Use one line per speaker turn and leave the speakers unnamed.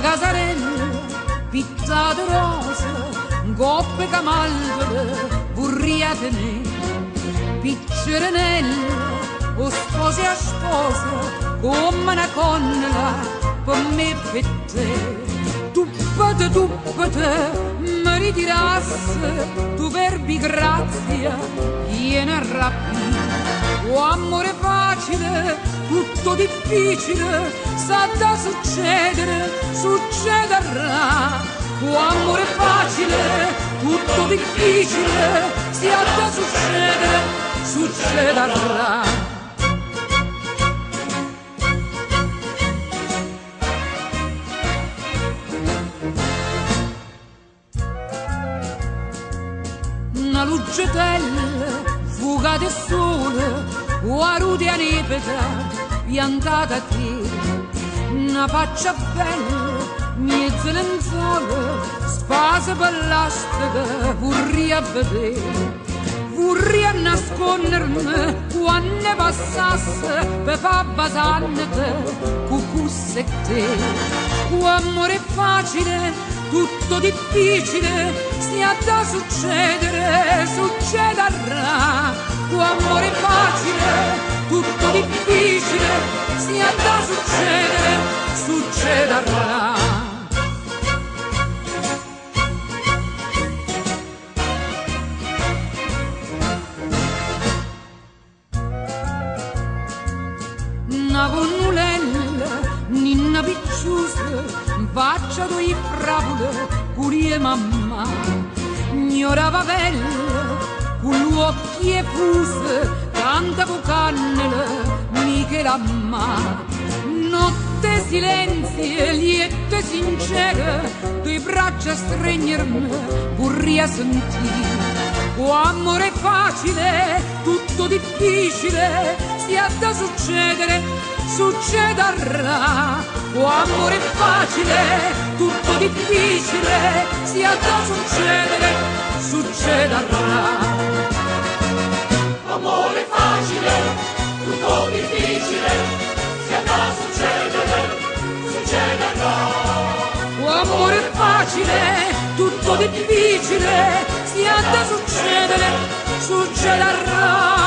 casarella pitta di rosa, coppe camaldole, burriate nere, piccerenella, o sposi a sposa, come una connella, per me e per te. Tuppate, mi ritirasse, tu verbi grazia, viene a rapire. O amore facile, tutto difficile, sa da succedere, succederà. O amore facile, tutto difficile, si ha da succedere, succederà. Una lucetella, fuga del sole, o rude a nepeta, piantata a te. Una faccia bella, mezzo lenzuolo, spasa ballastica, vorrei a vedere. Vorrei a nascondermi quando passasse per fa basannete, cucusse e te. O amore facile, tutto difficile, si ha da succedere, succederà. O amore facile, tutto difficile, si ha da succedere, succederà. Una connulella, ninna picciusa, faccia due frapole, curie mamma, ignorava bella, con gli occhi e fuse, tanta cannella, mica la mamma. Notte silenzi, liette sincere, tue braccia stringermi, vorrei sentire. O amore facile, tutto difficile, si ha da succedere, succederà. O amore facile, tutto difficile, si ha da succedere, succederà.
Amore facile, tutto difficile, si ha da succedere, succederà.
O amore facile, tutto difficile, si ha da succedere, succederà.